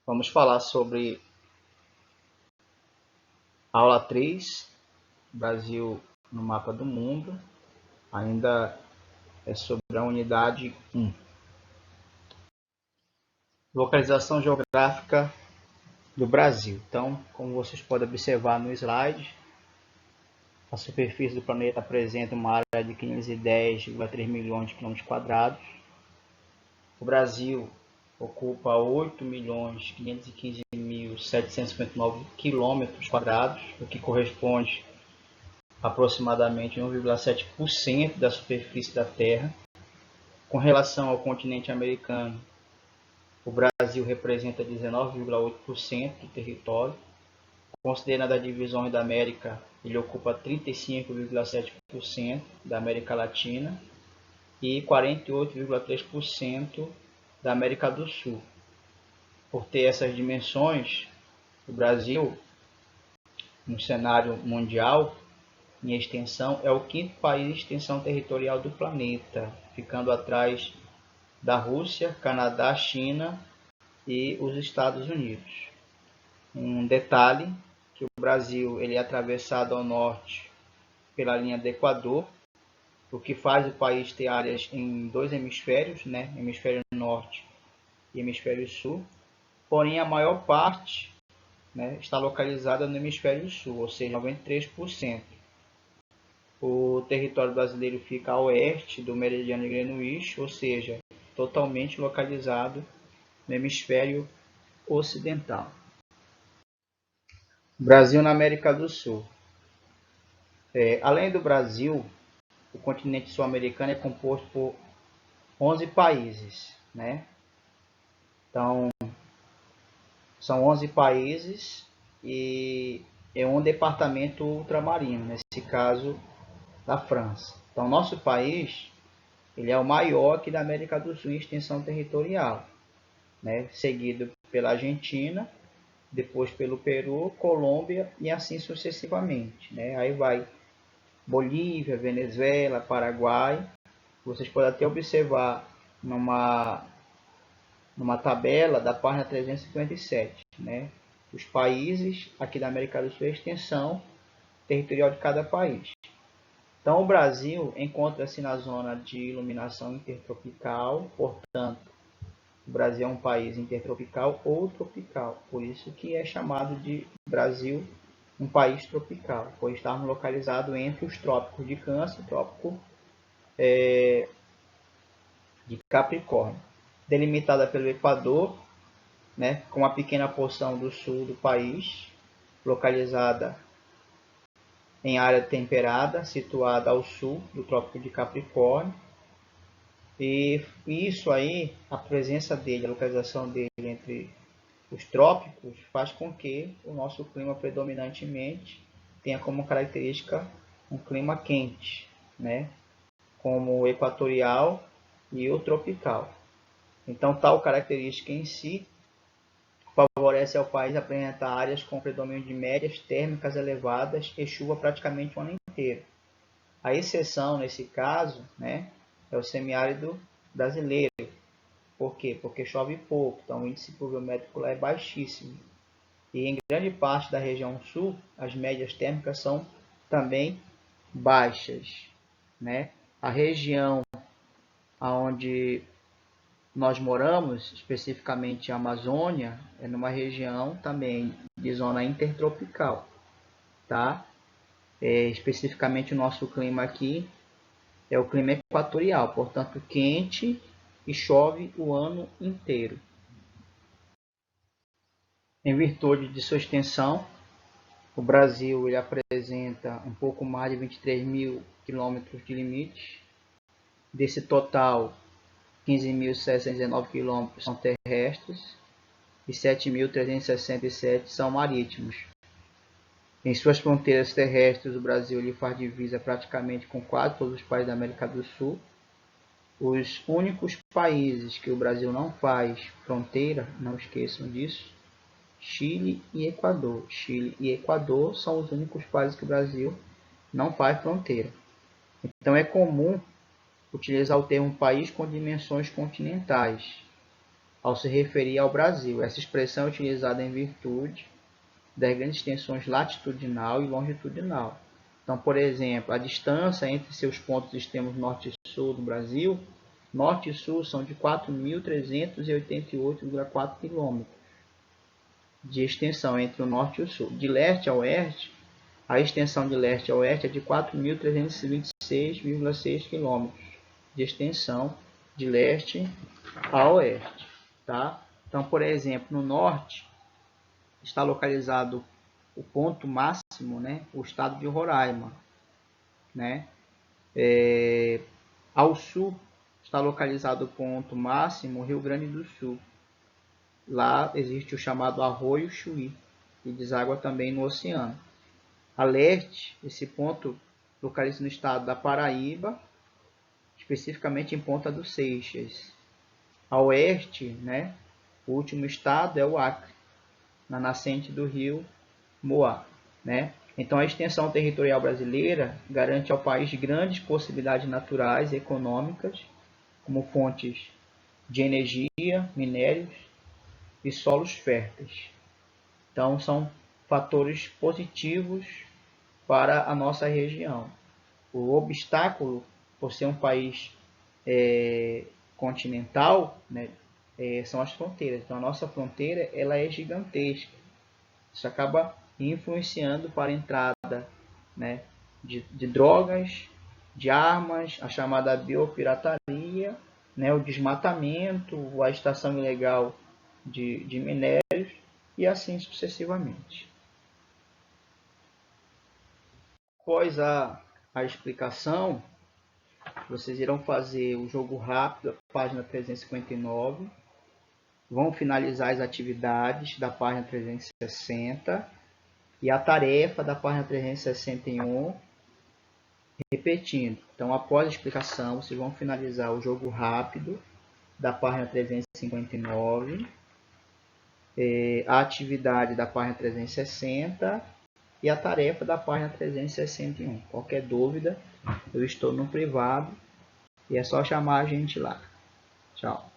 Vamos falar sobre a aula 3, Brasil no mapa do mundo. Ainda é sobre a unidade 1. Localização geográfica do Brasil. Então, como vocês podem observar no slide, a superfície do planeta apresenta uma área de 510,3 milhões de quilômetros quadrados. O Brasil ocupa 8.515.759 quilômetros quadrados, o que corresponde a aproximadamente 1,7% da superfície da Terra. Com relação ao continente americano, o Brasil representa 19,8% do território. Considerando as divisões da América, ele ocupa 35,7% da América Latina e 48,3% da América do Sul. Por ter essas dimensões, o Brasil, no cenário mundial, em extensão, é o quinto país de extensão territorial do planeta, ficando atrás da Rússia, Canadá, China e os Estados Unidos. Um detalhe, que o Brasil ele é atravessado ao norte pela linha do Equador, o que faz o país ter áreas em dois hemisférios, né? Hemisfério norte e hemisfério sul, porém a maior parte, né, está localizada no hemisfério sul, ou seja, 93%. O território brasileiro fica a oeste do meridiano de Greenwich, ou seja, totalmente localizado no hemisfério ocidental. Brasil na América do Sul. Além do Brasil, o continente sul-americano é composto por 11 países, né? Então, são 11 países e é um departamento ultramarino, nesse caso da França. Então, nosso país ele é o maior aqui da América do Sul em extensão territorial, né? Seguido pela Argentina, depois pelo Peru, Colômbia e assim sucessivamente, né? Aí vai Bolívia, Venezuela, Paraguai. Vocês podem até observar numa tabela da página 357, né? Os países aqui da América do Sul, a extensão territorial de cada país. Então, o Brasil encontra-se na zona de iluminação intertropical, portanto, o Brasil é um país intertropical ou tropical, por isso que é chamado de Brasil um país tropical, por estarmos localizados entre os trópicos de Câncer e o trópico de Capricórnio, delimitada pelo Equador, né, com uma pequena porção do sul do país, localizada em área temperada, situada ao sul do Trópico de Capricórnio. E isso aí, a presença dele, a localização dele entre os trópicos, faz com que o nosso clima predominantemente tenha como característica um clima quente, né, como o equatorial e o tropical. Então, tal característica em si favorece ao país apresentar áreas com predomínio de médias térmicas elevadas e chuva praticamente o ano inteiro. A exceção, nesse caso, né, é o semiárido brasileiro. Por quê? Porque chove pouco, então o índice pluviométrico lá é baixíssimo. E em grande parte da região sul, as médias térmicas são também baixas, né? A região onde nós moramos, especificamente a Amazônia, é numa região também de zona intertropical, tá? Especificamente o nosso clima aqui é o clima equatorial, portanto quente e chove o ano inteiro. Em virtude de sua extensão, o Brasil ele apresenta um pouco mais de 23 mil quilômetros de limite. Desse total, 15.619 quilômetros são terrestres e 7.367 são marítimos. Em suas fronteiras terrestres, o Brasil ele faz divisa praticamente com quase todos os países da América do Sul. Os únicos países que o Brasil não faz fronteira, não esqueçam disso, Chile e Equador. Chile e Equador são os únicos países que o Brasil não faz fronteira. Então é comum utilizar o termo país com dimensões continentais. ao se referir ao Brasil. Essa expressão é utilizada em virtude das grandes extensões latitudinal e longitudinal. Então, por exemplo, a distância entre seus pontos extremos norte e sul do Brasil, norte e sul são de 4.388,4 km de extensão entre o norte e o sul. De leste a oeste, a extensão de leste a oeste é de 4.326,6 km de extensão de leste a oeste. Tá? Então, por exemplo, no norte está localizado o ponto máximo, né, o estado de Roraima. Né? Ao sul está localizado o ponto máximo, o Rio Grande do Sul. Lá existe o chamado Arroio Chuí, que deságua também no oceano. A leste, esse ponto localiza no estado da Paraíba, especificamente em Ponta dos Seixas. A oeste, né, o último estado é o Acre, na nascente do rio Moá. Né? Então, a extensão territorial brasileira garante ao país grandes possibilidades naturais e econômicas, como fontes de energia, minérios e solos férteis. Então, são fatores positivos para a nossa região. O obstáculo, por ser um país continental, né, são as fronteiras. Então, a nossa fronteira ela é gigantesca. Isso acaba influenciando para a entrada, né, de drogas, de armas, a chamada biopirataria, né, o desmatamento, a extração ilegal de minérios e assim sucessivamente. Após a explicação, vocês irão fazer o jogo rápido, página 359, vão finalizar as atividades da página 360 e a tarefa da página 361, repetindo. Então, após a explicação, vocês vão finalizar o jogo rápido da página 359, a atividade da página 360 e a tarefa da página 361. Qualquer dúvida, eu estou no privado e é só chamar a gente lá. Tchau.